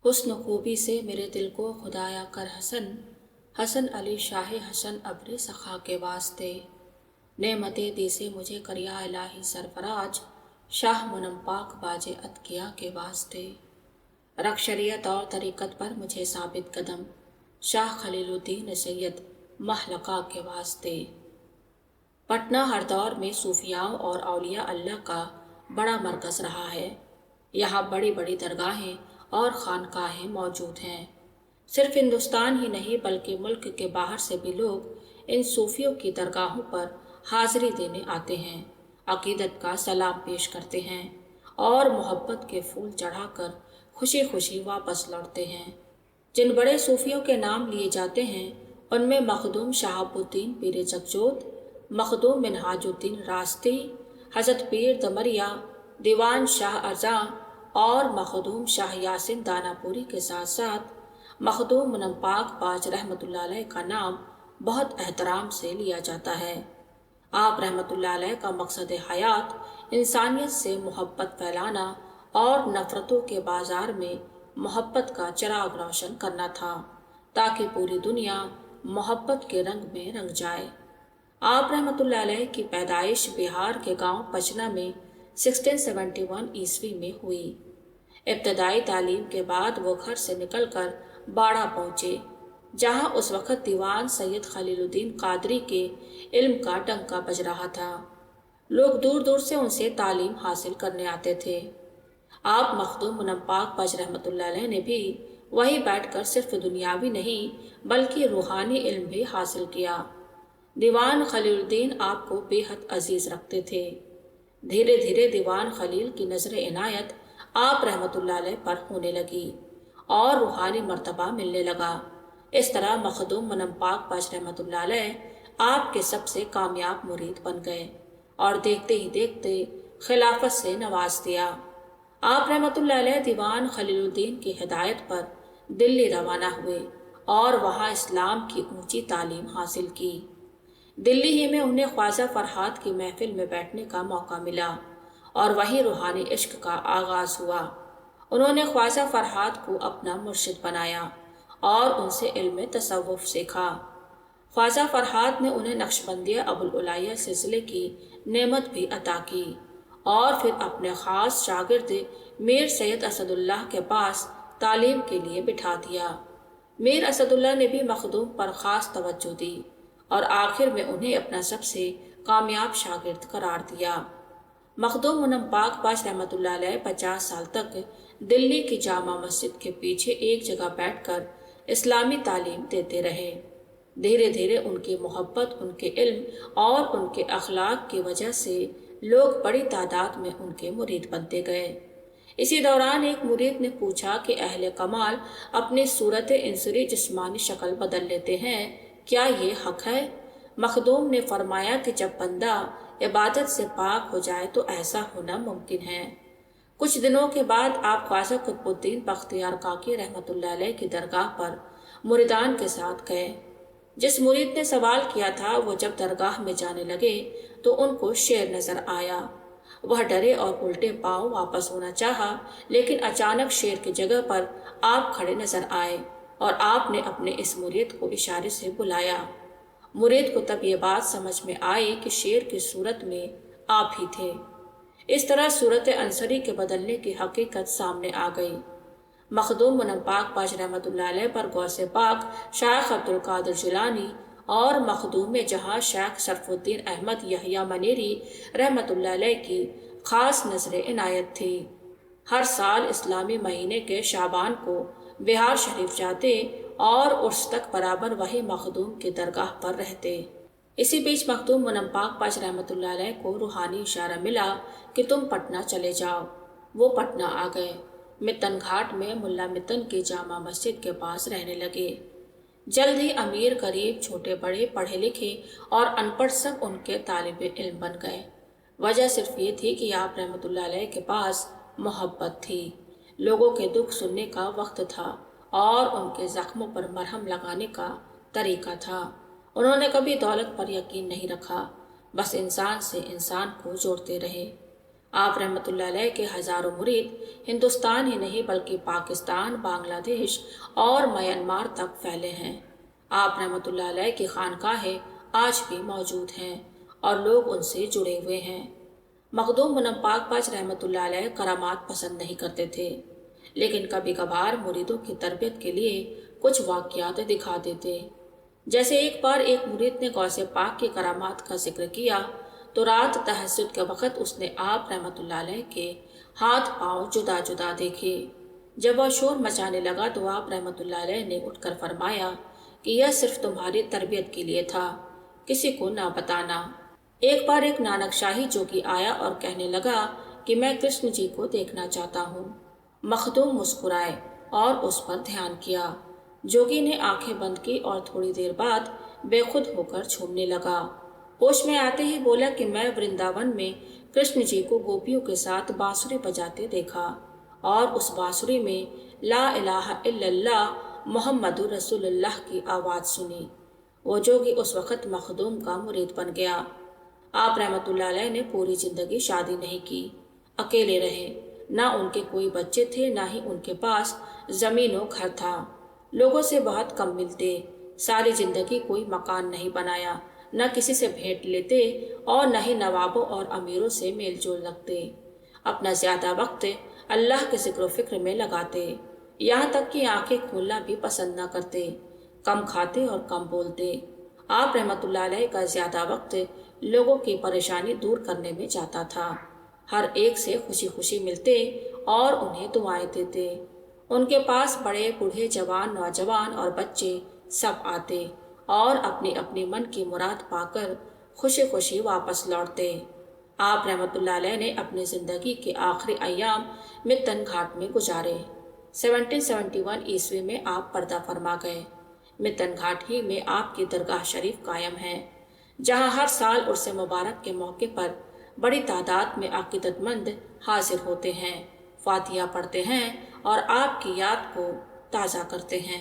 हुस्न खूबी से मेरे दिल को खुदाया कर हसन, हसन अली शाह हसन अब्र सखा के वास्ते। नेमतें दी से मुझे करिया इलाही सरफराज, शाह मुनम पाक बाजे अतकिया के वास्ते। रख शरीयत और तरीक़त पर मुझे साबित कदम, शाह खलीलुद्दीन सैयद महलका के वास्ते। पटना हर दौर में सूफियाओं और औलिया अल्लाह का बड़ा मरकज़ रहा है। यहाँ बड़ी बड़ी दरगाहें और खानकाहें मौजूद हैं। सिर्फ हिंदुस्तान ही नहीं बल्कि मुल्क के बाहर से भी लोग इन सूफियों की दरगाहों पर हाज़िरी देने आते हैं, अकीदत का सलाम पेश करते हैं और मोहब्बत के फूल चढ़ाकर खुशी खुशी वापस लौटते हैं। जिन बड़े सूफियों के नाम लिए जाते हैं उनमें मखदूम शहाबुद्दीन पीर जगजोत, मखदूम मिनहाजुद्दीन रास्ती, हज़रत पीर दमरिया, दीवान शाह अज़ा और मखदूम शाह यासिन दानापुरी के साथ साथ मखदूम मुनम पाक बाज रहमतुल्लाह अलैह का नाम बहुत एहतराम से लिया जाता है। आप रहमतुल्लाह अलैह का मकसद हयात इंसानियत से मोहब्बत फैलाना और नफ़रतों के बाज़ार में मोहब्बत का चिराग रोशन करना था, ताकि पूरी दुनिया मोहब्बत के रंग में रंग जाए। आप रहमतुल्लाह अलैह की पैदाइश बिहार के गांव पचना में 1671 ईस्वी में हुई। इब्तदाई तालीम के बाद वो घर से निकलकर बाड़ा पहुँचे, जहाँ उस वक़्त दीवान सैयद खलीलुद्दीन कादरी के इल्म का डंका बज रहा था। लोग दूर दूर से उनसे तालीम हासिल करने आते थे। आप मखदूम मुनम पाक बाज रहमतुल्लाह अलैह ने भी वहीं बैठकर सिर्फ दुनियावी नहीं बल्कि रूहानी इल्म भी हासिल किया। दीवान खलीलुद्दीन आपको बेहद अजीज़ रखते थे। धीरे धीरे दीवान खलील की नज़र इनायत आप रहमतुल्लाह अलैह पर होने लगी और रूहानी मर्तबा मिलने लगा। इस तरह मखदूम मुनम पाक बाज रहमतुल्लाह अलैह आपके सबसे कामयाब मुरीद बन गए और देखते ही देखते खिलाफत से नवाज दिया। आप रहमतुल्लाह अलैह दीवान खलीलुद्दीन की हिदायत पर दिल्ली रवाना हुए और वहाँ इस्लाम की ऊंची तालीम हासिल की। दिल्ली ही में उन्हें ख्वाजा फरहाद की महफिल में बैठने का मौका मिला और वहीं रूहानी इश्क का आगाज़ हुआ। उन्होंने ख्वाजा फरहाद को अपना मुर्शिद बनाया और उनसे इल्म तसव्वुफ सीखा। ख्वाजा फरहाद ने उन्हें नक्शबंदिया अबुल उलाया सिलसिले की नेमत भी अता की और फिर अपने ख़ास शागिर्द मीर सैयद असदुल्लाह के पास तालीम के लिए बिठा दिया। मीर असदुल्लाह ने भी मखदूम पर ख़ास तवज्जो दी और आखिर में उन्हें अपना सबसे कामयाब शागिर्द करार दिया। मखदूम मुनम पाक बाज रहमतुल्लाह अलैह 50 साल तक दिल्ली की जामा मस्जिद के पीछे एक जगह बैठकर इस्लामी तालीम देते रहे। धीरे धीरे उनकी मोहब्बत, उनके इल्म और उनके अखलाक की वजह से लोग बड़ी तादाद में उनके मुरीद बनते गए। इसी दौरान एक मुरीद ने पूछा कि अहले कमाल अपनी सूरत इंसरी जिस्मानी शक्ल बदल लेते हैं, क्या ये हक है? मखदूम ने फरमाया कि जब बंदा इबादत से पाक हो जाए तो ऐसा होना मुमकिन है। कुछ दिनों के बाद आप ख्वाजा कुतुबुद्दीन बख्तियार काकी रहमतुल्लाह अलैह की दरगाह पर मुरीदान के साथ गए। जिस मुरीद ने सवाल किया था वो जब दरगाह में जाने लगे तो उनको शेर नजर आया। वह डरे और उल्टे पांव वापस होना चाहा, लेकिन अचानक शेर की जगह पर आप खड़े नजर आए और आपने अपने इस मुरीद को इशारे से बुलाया। मुरीद को तब ये बात समझ में आई कि शेर की सूरत में आप ही थे। इस तरह सूरत अंसरी के बदलने की हकीकत सामने आ गई। मखदूम मुनम पाक बाज रहमतुल्लाह अलैह पर गौसे पाक शेख अब्दुल कादिर जिलानी और मखदूम जहाँ शेख सरफुद्दीन अहमद यहिया मनेरी रहमतुल्लाह अलैह की खास नजर इनायत थी। हर साल इस्लामी महीने के शाबान को बिहार शरीफ जाते और उर्स तक बराबर वही मखदूम की दरगाह पर रहते। इसी बीच मखदूम मुनम पाक बाज रहमतुल्लाह अलैह को रूहानी इशारा मिला कि तुम पटना चले जाओ। वो पटना आ गए। मितन घाट में मुल्ला मितन की जामा मस्जिद के पास रहने लगे। जल्द ही अमीर गरीब छोटे बड़े पढ़े लिखे और अनपढ़ सब उनके तालिब इल्म बन गए। वजह सिर्फ ये थी कि आप रहमतुल्लाह अलैह के पास मोहब्बत थी। लोगों के दुख सुनने का वक्त था और उनके जख्मों पर मरहम लगाने का तरीका था। उन्होंने कभी दौलत पर यकीन नहीं रखा, बस इंसान से इंसान को जोड़ते रहे। آپ رحمۃ اللہ علیہ کے ہزاروں مرید ہندوستان ہی نہیں بلکہ پاکستان، بنگلہ دیش اور میانمار تک پھیلے ہیں۔ آپ رحمۃ اللہ علیہ کی خانقاہیں آج بھی موجود ہیں اور لوگ ان سے جڑے ہوئے ہیں۔ مخدوم منم پاک باز رحمۃ اللہ علیہ کرامات پسند نہیں کرتے تھے، لیکن کبھی کبھار مریدوں کی تربیت کے لیے کچھ واقعات دکھا دیتے۔ جیسے ایک بار ایک مرید نے غوث پاک کی کرامات کا ذکر کیا تو رات تہجد کے وقت اس نے آپ رحمۃ اللہ علیہ کے ہاتھ پاؤں جدا جدا دیکھے۔ جب وہ شور مچانے لگا تو آپ رحمۃ اللہ علیہ نے اٹھ کر فرمایا کہ یہ صرف تمہاری تربیت کے لیے تھا، کسی کو نہ بتانا۔ ایک بار ایک نانک شاہی جوگی آیا اور کہنے لگا کہ میں کرشن جی کو دیکھنا چاہتا ہوں۔ مخدوم مسکرائے اور اس پر دھیان کیا۔ جوگی نے آنکھیں بند کی اور تھوڑی دیر بعد بے خود ہو کر جھومنے لگا۔ ہوش میں آتے ہی بولا کہ میں ورنداون میں کرشن جی کو گوپیوں کے ساتھ بانسری بجاتے دیکھا اور اس بانسری میں لا الہ الا اللہ محمد رسول اللہ کی آواز سنی۔ وہ جوگی اس وقت مخدوم کا مرید بن گیا۔ آپ رحمۃ اللہ علیہ نے پوری زندگی شادی نہیں کی، اکیلے رہے، نہ ان کے کوئی بچے تھے نہ ہی ان کے پاس زمین و گھر تھا، لوگوں سے بہت کم ملتے، ساری زندگی کوئی مکان نہیں بنایا، نہ کسی سے بھیٹ لیتے اور نہ ہی نوابوں اور امیروں سے میل جول رکھتے، اپنا زیادہ وقت اللہ کے ذکر و فکر میں لگاتے، یہاں تک کہ آنکھیں کھولنا بھی پسند نہ کرتے، کم کھاتے اور کم بولتے۔ آپ رحمۃ اللہ علیہ کا زیادہ وقت لوگوں کی پریشانی دور کرنے میں جاتا تھا، ہر ایک سے خوشی خوشی ملتے اور انہیں دعائیں دیتے۔ ان کے پاس بڑے بوڑھے جوان نوجوان اور بچے سب آتے اور اپنی اپنی من کی مراد پا کر خوشی خوشی واپس لوٹتے۔ آپ رحمۃ اللہ علیہ نے اپنی زندگی کے آخری ایام متن گھاٹ میں گزارے۔ 1771 عیسوی میں آپ پردہ فرما گئے۔ متن گھاٹ ہی میں آپ کی درگاہ شریف قائم ہے، جہاں ہر سال عرس مبارک کے موقع پر بڑی تعداد میں عقیدت مند حاضر ہوتے ہیں، فاتحہ پڑھتے ہیں اور آپ کی یاد کو تازہ کرتے ہیں۔